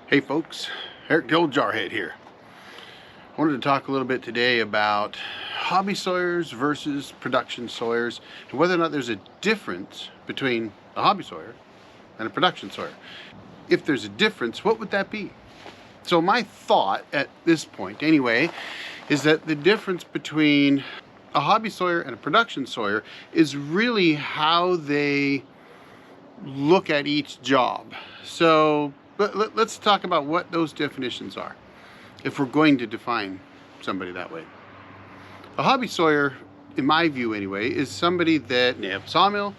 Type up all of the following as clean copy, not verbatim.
Hey folks, Eric the Old Jarhead here. I wanted to talk a little bit today about hobby sawyers versus production sawyers and whether or not there's a difference between a hobby sawyer and a production sawyer. If there's a difference, what would that be? So my thought at this point anyway is that the difference between a hobby sawyer and a production sawyer is really how they look at each job. So let's talk about what those definitions are, if we're going to define somebody that way. A hobby sawyer, in my view anyway, is somebody that they have a sawmill,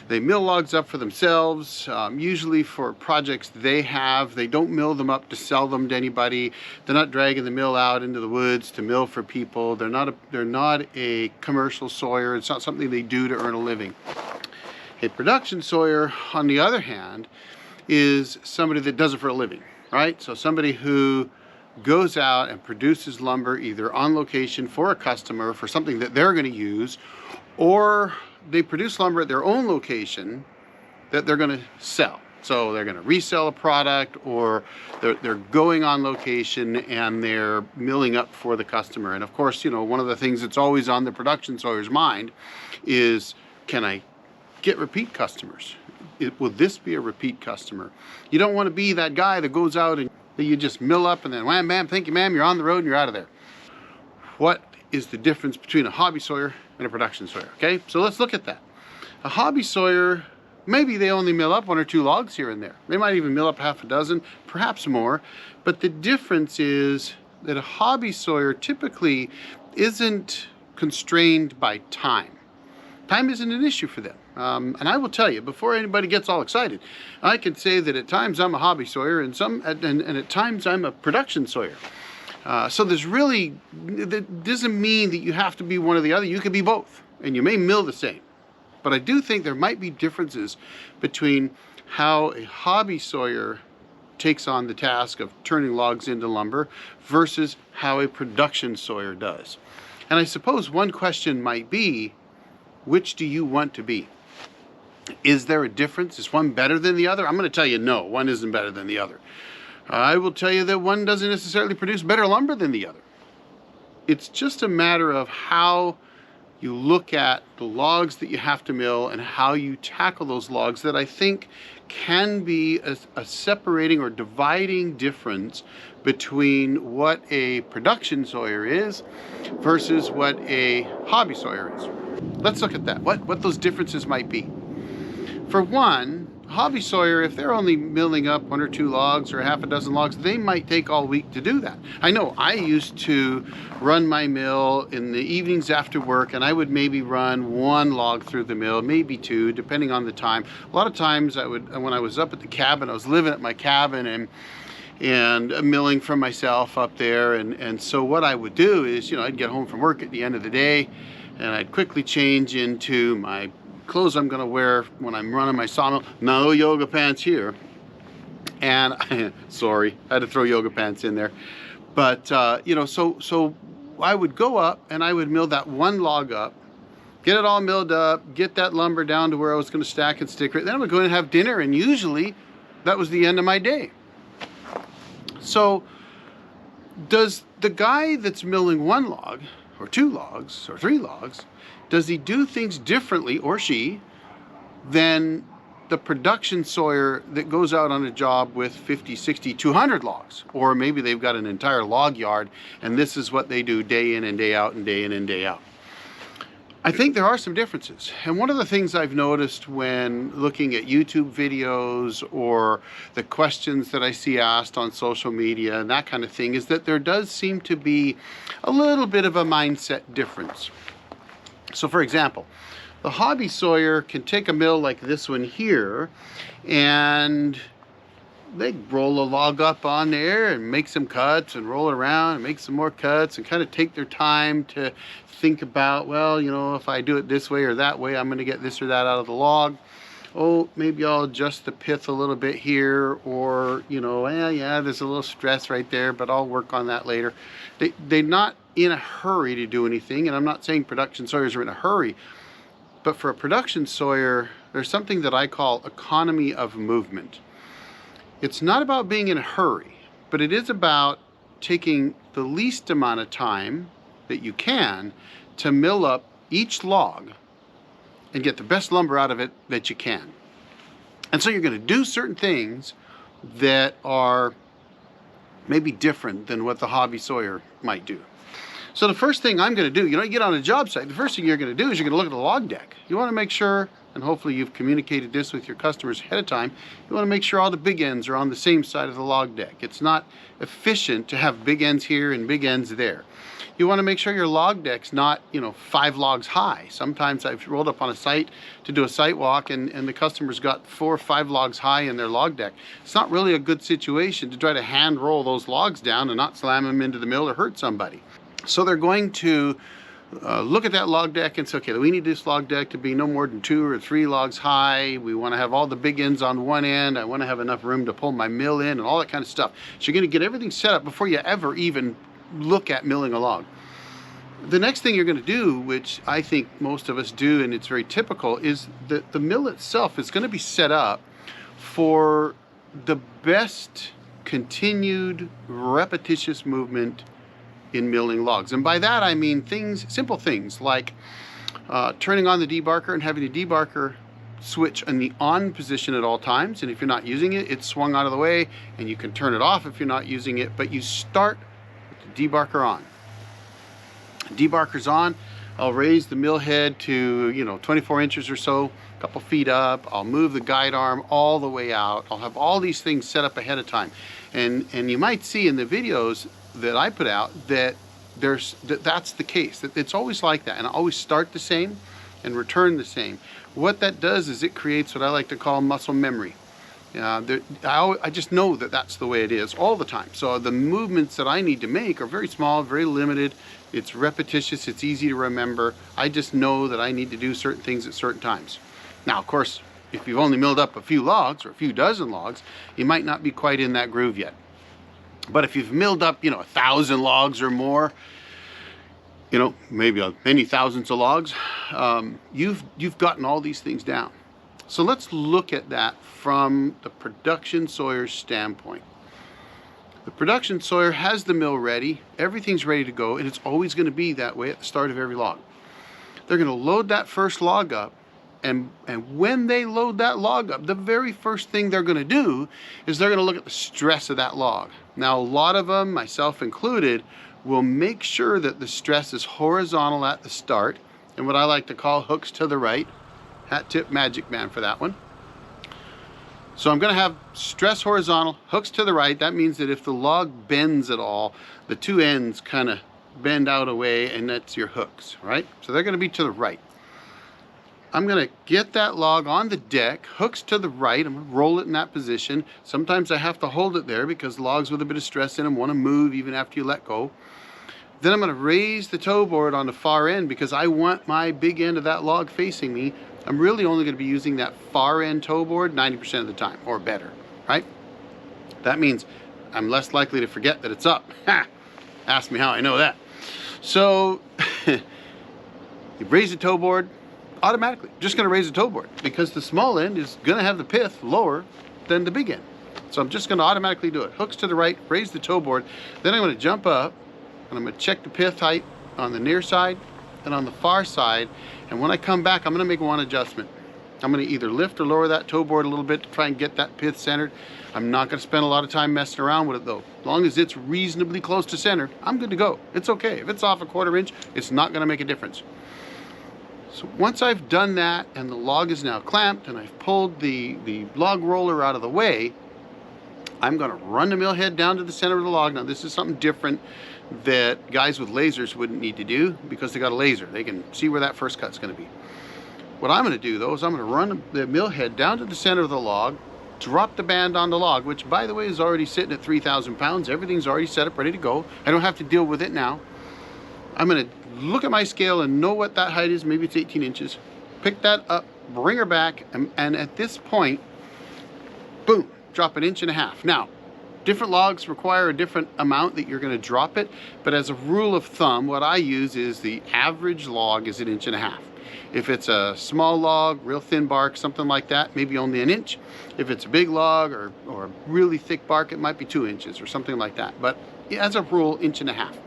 they mill logs up for themselves, usually for projects they have. They don't mill them up to sell them to anybody. They're not dragging the mill out into the woods to mill for people. They're not a commercial sawyer. It's not something they do to earn a living. A production sawyer, on the other hand, is somebody that does it for a living, right? So somebody who goes out and produces lumber either on location for a customer for something that they're going to use, or they produce lumber at their own location that they're going to sell. So they're going to resell a product, or they're going on location and they're milling up for the customer. And of course, you know, one of the things that's always on the production sawyer's mind is, can I get repeat customers? Will this be a repeat customer? You don't want to be that guy that goes out and you just mill up and then wham, bam, thank you, ma'am, you're on the road and you're out of there. What is the difference between a hobby sawyer and a production sawyer? Okay, so let's look at that. A hobby sawyer, maybe they only mill up 1 or 2 logs here and there. They might even mill up half a dozen, perhaps more. But the difference is that a hobby sawyer typically isn't constrained by time. Time isn't an issue for them. And I will tell you, before anybody gets all excited, I can say that at times I'm a hobby sawyer and at times I'm a production sawyer. So there's really, that doesn't mean that you have to be one or the other. You can be both, and you may mill the same. But I do think there might be differences between how a hobby sawyer takes on the task of turning logs into lumber versus how a production sawyer does. And I suppose one question might be, which do you want to be? Is there a difference? Is one better than the other? I'm going to tell you no, one isn't better than the other. I will tell you that one doesn't necessarily produce better lumber than the other. It's just a matter of how you look at the logs that you have to mill and how you tackle those logs that I think can be a separating or dividing difference between what a production sawyer is versus what a hobby sawyer is. Let's look at that, what those differences might be. For one, a hobby sawyer, if they're only milling up 1 or 2 logs or half a dozen logs, they might take all week to do that. I know I used to run my mill in the evenings after work, and I would maybe run 1 log through the mill, maybe 2, depending on the time. A lot of times when I was up at the cabin, I was living at my cabin and milling for myself up there. And so what I would do is, you know, I'd get home from work at the end of the day, and I'd quickly change into my clothes I'm going to wear when I'm running my sawmill. No yoga pants here. And sorry, I had to throw yoga pants in there. But you know, so I would go up and I would mill that 1 log up, get it all milled up, get that lumber down to where I was going to stack and sticker it. Then I would go and have dinner, and usually that was the end of my day. So does the guy that's milling 1 log or 2 logs or 3 logs, does he do things differently, or she, than the production sawyer that goes out on a job with 50, 60, 200 logs? Or maybe they've got an entire log yard and this is what they do day in and day out and day in and day out. I think there are some differences. And one of the things I've noticed when looking at YouTube videos or the questions that I see asked on social media and that kind of thing is that there does seem to be a little bit of a mindset difference. So for example, the hobby sawyer can take a mill like this one here and they roll a log up on there and make some cuts and roll it around and make some more cuts and kind of take their time to think about, well, you know, if I do it this way or that way, I'm going to get this or that out of the log. Oh, maybe I'll adjust the pith a little bit here, or, you know, yeah, there's a little stress right there, but I'll work on that later. They're not in a hurry to do anything, and I'm not saying production sawyers are in a hurry, but for a production sawyer, there's something that I call economy of movement. It's not about being in a hurry. but it is about taking the least amount of time that you can to mill up each log and get the best lumber out of it that you can. And so you're going to do certain things that are maybe different than what the hobby sawyer might do. So the first thing I'm going to do, you get on a job site, the first thing you're going to do is you're going to look at the log deck. You want to make sure, and hopefully you've communicated this with your customers ahead of time, you want to make sure all the big ends are on the same side of the log deck. It's not efficient to have big ends here and big ends there. You want to make sure your log deck's not, 5 logs high. Sometimes I've rolled up on a site to do a site walk and the customer's got 4 or 5 logs high in their log deck. It's not really a good situation to try to hand roll those logs down and not slam them into the mill or hurt somebody. So they're going to look at that log deck and say, okay, we need this log deck to be no more than 2 or 3 logs high. We want to have all the big ends on one end. I want to have enough room to pull my mill in and all that kind of stuff. So you're going to get everything set up before you ever even look at milling a log. The next thing you're going to do, which I think most of us do, and it's very typical, is that the mill itself is going to be set up for the best continued repetitious movement in milling logs. And by that I mean simple things like turning on the debarker and having the debarker switch in the on position at all times, and if you're not using it, it's swung out of the way, and you can turn it off if you're not using it, but you start with the debarker on. Debarker's on, I'll raise the mill head to 24 inches or so, a couple feet up. I'll move the guide arm all the way out. I'll have all these things set up ahead of time, and you might see in the videos that I put out that that's the case, that it's always like that, and I always start the same and return the same. What that does is it creates what I like to call muscle memory. I just know that that's the way it is all the time. So the movements that I need to make are very small, very limited. It's repetitious, it's easy to remember. I just know that I need to do certain things at certain times. Now, of course, if you've only milled up a few logs or a few dozen logs, you might not be quite in that groove yet. But if you've milled up, 1,000 logs or more, maybe many thousands of logs, you've gotten all these things down. So let's look at that from the production sawyer's standpoint. The production sawyer has the mill ready, everything's ready to go, and it's always going to be that way at the start of every log. They're going to load that first log up, and when they load that log up, the very first thing they're going to do is they're going to look at the stress of that log. Now, a lot of them, myself included, will make sure that the stress is horizontal at the start, and what I like to call hooks to the right. Hat tip magic man for that one. So I'm going to have stress horizontal, hooks to the right. That means that if the log bends at all, the two ends kind of bend out away, and that's your hooks, right? So they're going to be to the right. I'm going to get that log on the deck, hooks to the right. I'm going to roll it in that position. Sometimes I have to hold it there because logs with a bit of stress in them want to move even after you let go. Then I'm going to raise the toe board on the far end because I want my big end of that log facing me. I'm really only going to be using that far end toe board 90% of the time or better, right? That means I'm less likely to forget that it's up. Ask me how I know that. So you raise the toe board automatically. Just going to raise the toe board because the small end is going to have the pith lower than the big end. So I'm just going to automatically do it. Hooks to the right, raise the toe board. Then I'm going to jump up and I'm going to check the pith height on the near side and on the far side. And when I come back, I'm going to make one adjustment. I'm going to either lift or lower that toe board a little bit to try and get that pith centered. I'm not going to spend a lot of time messing around with it though. As long as it's reasonably close to center, I'm good to go. It's okay. If it's off a 1/4 inch, it's not going to make a difference. So once I've done that and the log is now clamped and I've pulled the log roller out of the way, I'm going to run the mill head down to the center of the log. Now this is something different that guys with lasers wouldn't need to do because they got a laser. They can see where that first cut's going to be. What I'm going to do though is I'm going to run the mill head down to the center of the log, drop the band on the log, which by the way is already sitting at 3,000 pounds. Everything's already set up, ready to go. I don't have to deal with it now. I'm going to look at my scale and know what that height is. Maybe it's 18 inches. Pick that up, bring her back, and at this point, boom, drop 1.5 inches. Now, different logs require a different amount that you're going to drop it, but as a rule of thumb, what I use is the average log is 1.5 inches. If it's a small log, real thin bark, something like that, maybe only 1 inch. If it's a big log or really thick bark, it might be 2 inches or something like that. But as a rule, 1.5 inches.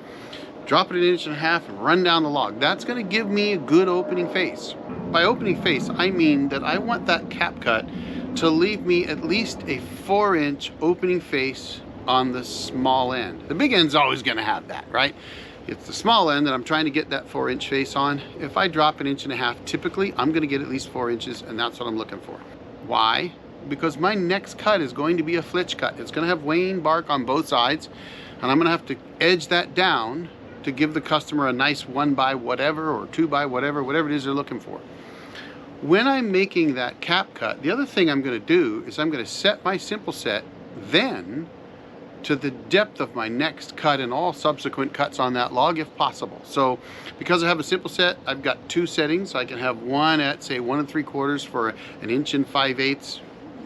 Drop it 1.5 inches and run down the log. That's going to give me a good opening face. By opening face, I mean that I want that cap cut to leave me at least a 4-inch opening face on the small end. The big end's always going to have that, right? It's the small end that I'm trying to get that 4-inch face on. If I drop 1.5 inches, typically I'm going to get at least 4 inches, and that's what I'm looking for. Why? Because my next cut is going to be a flitch cut. It's going to have wane bark on both sides, and I'm going to have to edge that down to give the customer a nice 1 by whatever or 2 by whatever it is they're looking for. When I'm making that cap cut, the other thing I'm going to do is I'm going to set my simple set then to the depth of my next cut and all subsequent cuts on that log if possible. So because I have a simple set, I've got 2 settings. I can have one at say 1 3/4 for 1 inch and 5/8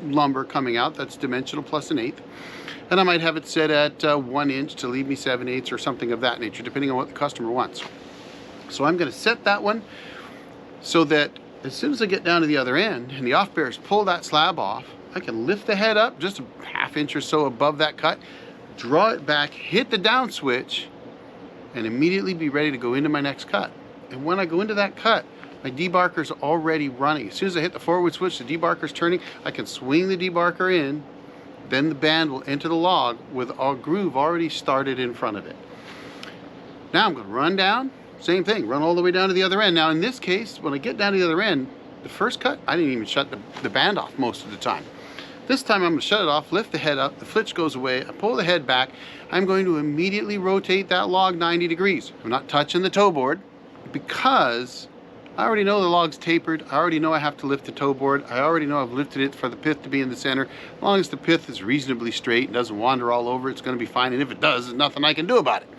lumber coming out. That's dimensional plus 1/8. And I might have it set at 1 inch to leave me 7/8 or something of that nature, depending on what the customer wants. So I'm going to set that one so that as soon as I get down to the other end and the off bearers pull that slab off, I can lift the head up just a 1/2 inch or so above that cut, draw it back, hit the down switch, and immediately be ready to go into my next cut. And when I go into that cut, my debarker's already running. As soon as I hit the forward switch, the debarker's turning, I can swing the debarker in, then the band will enter the log with a groove already started in front of it. Now I'm going to run down, same thing, run all the way down to the other end. Now in this case, when I get down to the other end, the first cut, I didn't even shut the band off most of the time. This time I'm going to shut it off, lift the head up, the flitch goes away, I pull the head back, I'm going to immediately rotate that log 90 degrees. I'm not touching the toe board because I already know the log's tapered. I already know I have to lift the toe board. I already know I've lifted it for the pith to be in the center. As long as the pith is reasonably straight and doesn't wander all over, it's going to be fine. And if it does, there's nothing I can do about it.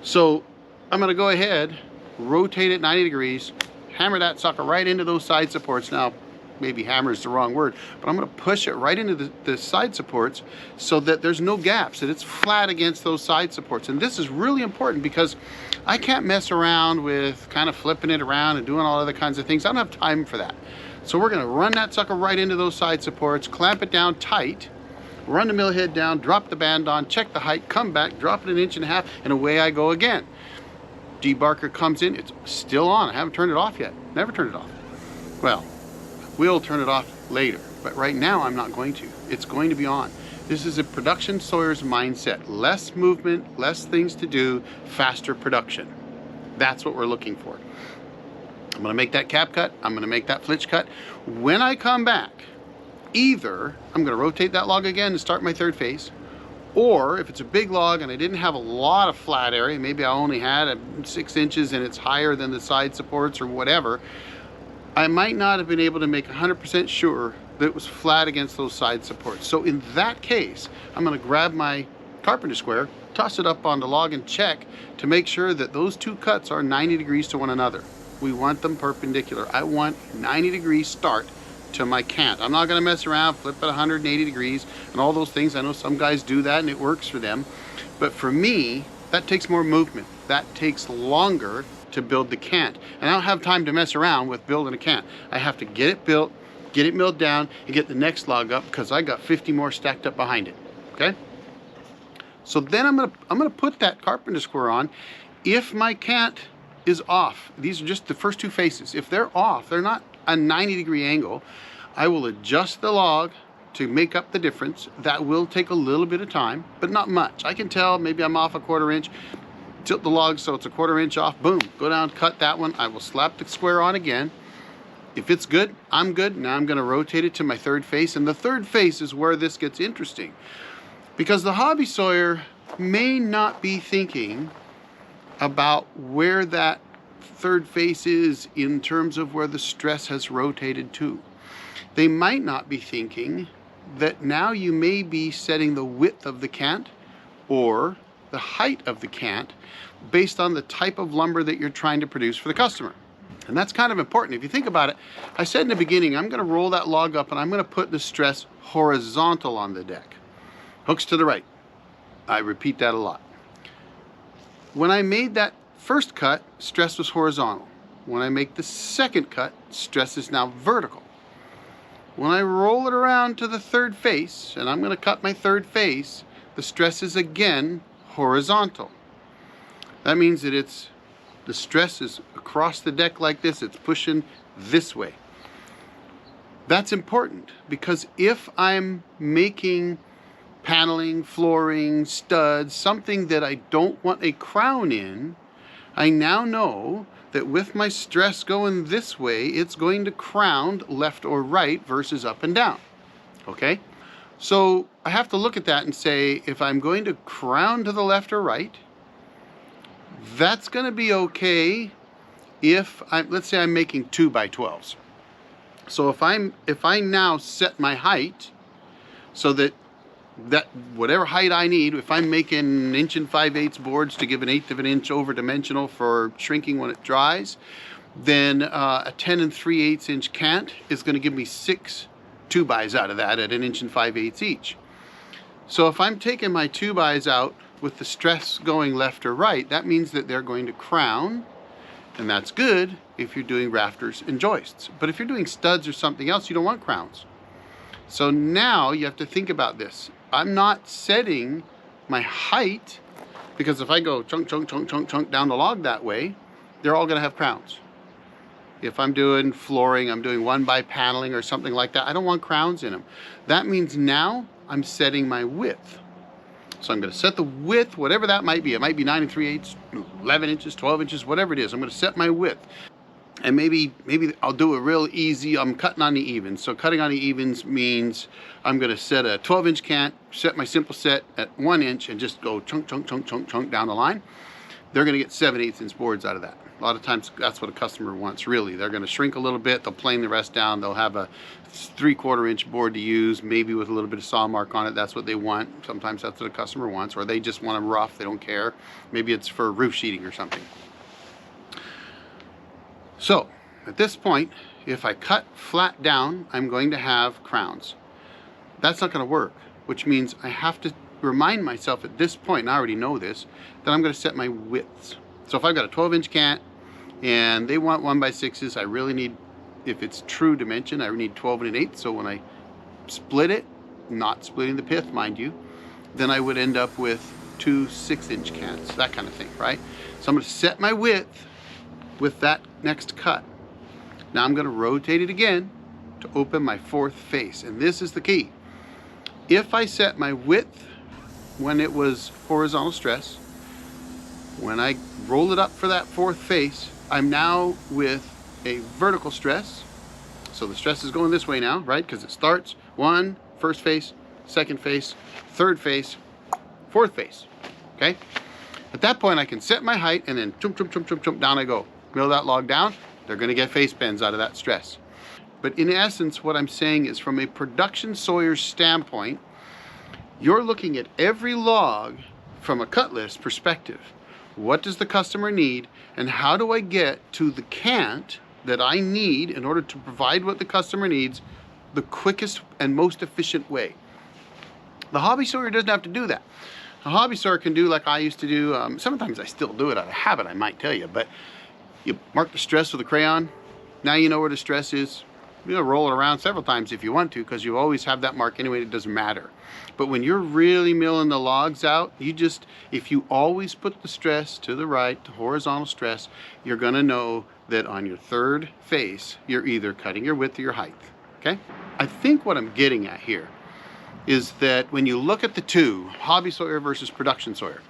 So I'm going to go ahead, rotate it 90 degrees, hammer that sucker right into those side supports. Now, maybe hammer is the wrong word, but I'm going to push it right into the side supports so that there's no gaps, that it's flat against those side supports. And this is really important because I can't mess around with kind of flipping it around and doing all other kinds of things. I don't have time for that. So we're going to run that sucker right into those side supports, clamp it down tight, run the mill head down, drop the band on, check the height, come back, drop it 1.5 inches, and away I go again. Debarker comes in, it's still on. I haven't turned it off yet. Never turned it off. Well, we'll turn it off later, but right now I'm not going to. It's going to be on. This is a production sawyer's mindset. Less movement, less things to do, faster production. That's what we're looking for. I'm going to make that cap cut. I'm going to make that flitch cut. When I come back, either I'm going to rotate that log again to start my third face, or if it's a big log and I didn't have a lot of flat area, maybe I only had 6 inches and it's higher than the side supports or whatever, I might not have been able to make 100% sure that it was flat against those side supports. So in that case, I'm going to grab my carpenter square, toss it up on the log and check to make sure that those 2 cuts are 90 degrees to one another. We want them perpendicular. I want 90 degrees start to my cant. I'm not going to mess around, flip it 180 degrees and all those things. I know some guys do that and it works for them. But for me, that takes more movement. That takes longer to build the cant. And I don't have time to mess around with building a cant. I have to get it built, get it milled down, and get the next log up because I got 50 more stacked up behind it. Okay? So then I'm gonna put that carpenter square on. If my cant is off, these are just the first 2 faces. If they're off, they're not a 90-degree angle, I will adjust the log to make up the difference. That will take a little bit of time, but not much. I can tell maybe I'm off a 1/4 inch. Tilt the log so it's a 1/4 inch off, boom, go down, cut that one. I will slap the square on again. If it's good, I'm good. Now I'm going to rotate it to my third face, and the third face is where this gets interesting because the hobby sawyer may not be thinking about where that third face is in terms of where the stress has rotated to. They might not be thinking that now you may be setting the width of the cant or the height of the cant based on the type of lumber that you're trying to produce for the customer. And that's kind of important. If you think about it, I said in the beginning, I'm going to roll that log up and I'm going to put the stress horizontal on the deck. Hooks to the right. I repeat that a lot. When I made that first cut, stress was horizontal. when I make the second cut, stress is now vertical. When I roll it around to the third face, and I'm going to cut my third face, the stress is again horizontal. That means that the stress is across the deck like this, it's pushing this way. That's important because if I'm making paneling, flooring, studs, something that I don't want a crown in, I now know that with my stress going this way, it's going to crown left or right versus up and down. Okay? So I have to look at that and say, if I'm going to crown to the left or right, that's going to be okay if let's say I'm making 2x12s. So if I now set my height so that whatever height I need, if I'm making 1 5/8" boards to give 1/8 of an inch over dimensional for shrinking when it dries, then a 10 3/8 inch cant is going to give me 6 2x out of that at 1 5/8" each. So if I'm taking my 2x out with the stress going left or right, that means that they're going to crown, and that's good if you're doing rafters and joists. But if you're doing studs or something else, you don't want crowns. So now you have to think about this. I'm not setting my height, because if I go chunk, chunk, chunk, chunk, chunk down the log that way, they're all going to have crowns. If I'm doing flooring, I'm doing 1x paneling or something like that, I don't want crowns in them. That means now I'm setting my width. So I'm going to set the width, whatever that might be. It might be 9 3/8, 11 inches, 12 inches, whatever it is. I'm going to set my width. And maybe I'll do it real easy. I'm cutting on the evens. So cutting on the evens means I'm going to set a 12-inch cant, set my simple set at 1 inch, and just go chunk, chunk, chunk, chunk, chunk down the line. They're going to get 7/8 inch boards out of that. A lot of times that's what a customer wants, really. They're going to shrink a little bit. They'll plane the rest down. They'll have a 3/4 inch board to use, maybe with a little bit of saw mark on it. That's what they want. Sometimes that's what a customer wants, or they just want them rough. They don't care. Maybe it's for roof sheeting or something. So at this point, if I cut flat down, I'm going to have crowns. That's not going to work, which means I have to remind myself at this point, and I already know this, that I'm going to set my widths. So if I've got a 12-inch cant and they want 1x6s, I really need, if it's true dimension, I need 12 1/8. So when I split it, not splitting the pith, mind you, then I would end up with 2 6-inch cants, that kind of thing, right? So I'm going to set my width with that next cut. Now I'm going to rotate it again to open my fourth face, and this is the key. If I set my width when it was horizontal stress, when I roll it up for that fourth face, I'm now with a vertical stress. So the stress is going this way now, right? Because it starts first face, second face, third face, fourth face, okay? At that point, I can set my height and then chump, chump, chump, chump, chump, down I go. Mill that log down, they're gonna get face bends out of that stress. But in essence, what I'm saying is from a production sawyer standpoint, you're looking at every log from a cut list perspective. What does the customer need, and how do I get to the cant that I need in order to provide what the customer needs the quickest and most efficient way? The hobby sawyer doesn't have to do that. A hobby sawyer can do like I used to do. Sometimes I still do it out of habit, I might tell you, but you mark the stress with a crayon. Now you know where the stress is. You'll roll it around several times if you want to, because you always have that mark anyway. It doesn't matter. But when you're really milling the logs out, if you always put the stress to the right, the horizontal stress, you're gonna know that on your third face, you're either cutting your width or your height, okay? I think what I'm getting at here is that when you look at the two, hobby sawyer versus production sawyer,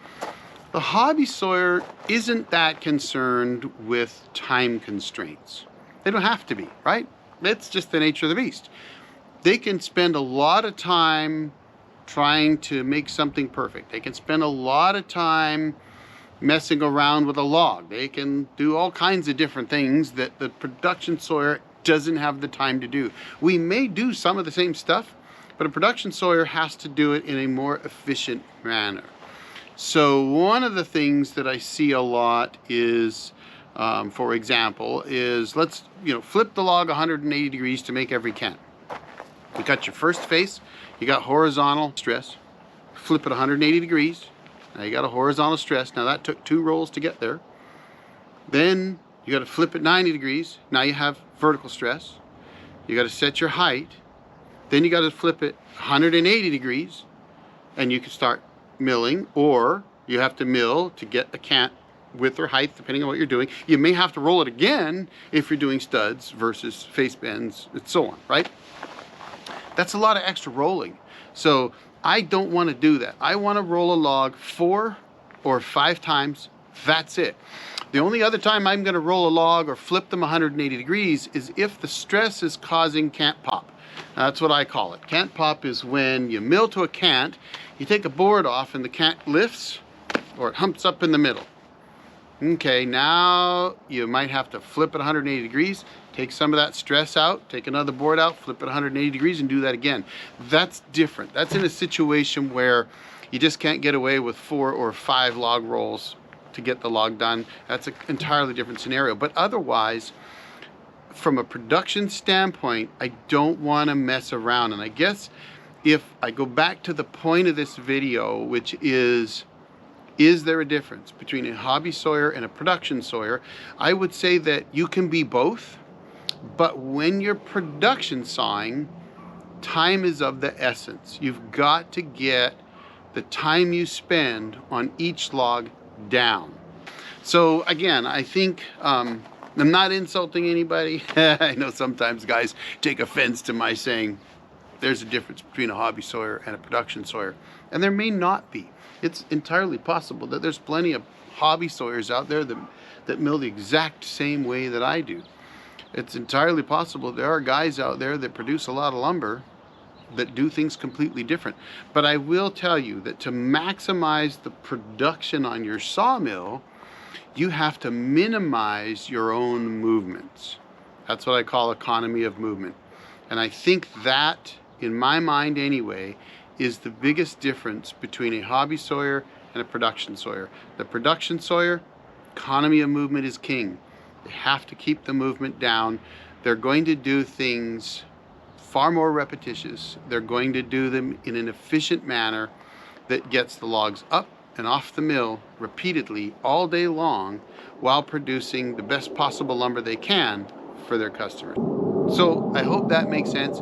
the hobby sawyer isn't that concerned with time constraints. They don't have to be, right? It's just the nature of the beast. They can spend a lot of time trying to make something perfect. They can spend a lot of time messing around with a log. They can do all kinds of different things that the production sawyer doesn't have the time to do. We may do some of the same stuff, but a production sawyer has to do it in a more efficient manner. So one of the things that I see a lot is, for example, is let's flip the log 180 degrees to make every cant. You got your first face, you got horizontal stress, flip it 180 degrees, now you got a horizontal stress. Now that took 2 rolls to get there. Then You got to flip it 90 degrees. Now you have vertical stress. You got to set your height. Then you got to flip it 180 degrees, and you can start milling, or you have to mill to get a cant width or height, depending on what you're doing. You may have to roll it again if you're doing studs versus face bends and so on, right? That's a lot of extra rolling. So I don't want to do that. I want to roll a log 4 or 5 times. That's it. The only other time I'm going to roll a log or flip them 180 degrees is if the stress is causing cant pop. That's what I call it. Cant pop is when you mill to a cant, you take a board off and the cant lifts or it humps up in the middle. Okay, now you might have to flip it 180 degrees, take some of that stress out, take another board out, flip it 180 degrees and do that again. That's different. That's in a situation where you just can't get away with 4 or 5 log rolls to get the log done. That's an entirely different scenario. But otherwise, from a production standpoint, I don't want to mess around. And I guess if I go back to the point of this video, which is there a difference between a hobby sawyer and a production sawyer? I would say that you can be both, but when you're production sawing, time is of the essence. You've got to get the time you spend on each log down. So again, I think I'm not insulting anybody. I know sometimes guys take offense to my saying there's a difference between a hobby sawyer and a production sawyer, and there may not be. It's entirely possible that there's plenty of hobby sawyers out there that mill the exact same way that I do. It's entirely possible there are guys out there that produce a lot of lumber that do things completely different. But I will tell you that to maximize the production on your sawmill, you have to minimize your own movements. That's what I call economy of movement. And I think that, in my mind anyway, is the biggest difference between a hobby sawyer and a production sawyer. The production sawyer, economy of movement is king. They have to keep the movement down. They're going to do things far more repetitious. They're going to do them in an efficient manner that gets the logs up and off the mill repeatedly all day long while producing the best possible lumber they can for their customers. So I hope that makes sense.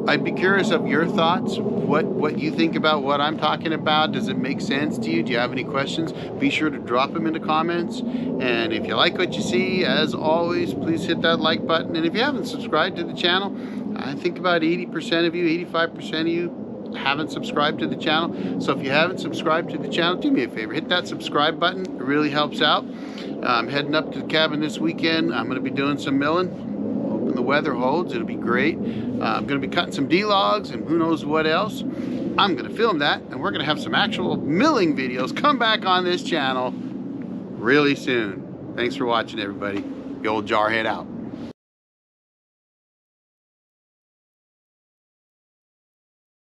I'd be curious of your thoughts, what you think about what I'm talking about. Does it make sense to you? Do you have any questions? Be sure to drop them into comments. And if you like what you see, as always, please hit that like button. And if you haven't subscribed to the channel, I think about 80% of you, 85% of you haven't subscribed to the channel. So if you haven't subscribed to the channel, do me a favor, hit that subscribe button. It really helps out. I'm heading up to the cabin this weekend. I'm going to be doing some milling. The weather holds, it'll be great. I'm going to be cutting some D-logs and who knows what else. I'm going to film that, and we're going to have some actual milling videos come back on this channel really soon. Thanks for watching, everybody. The old Jarhead out.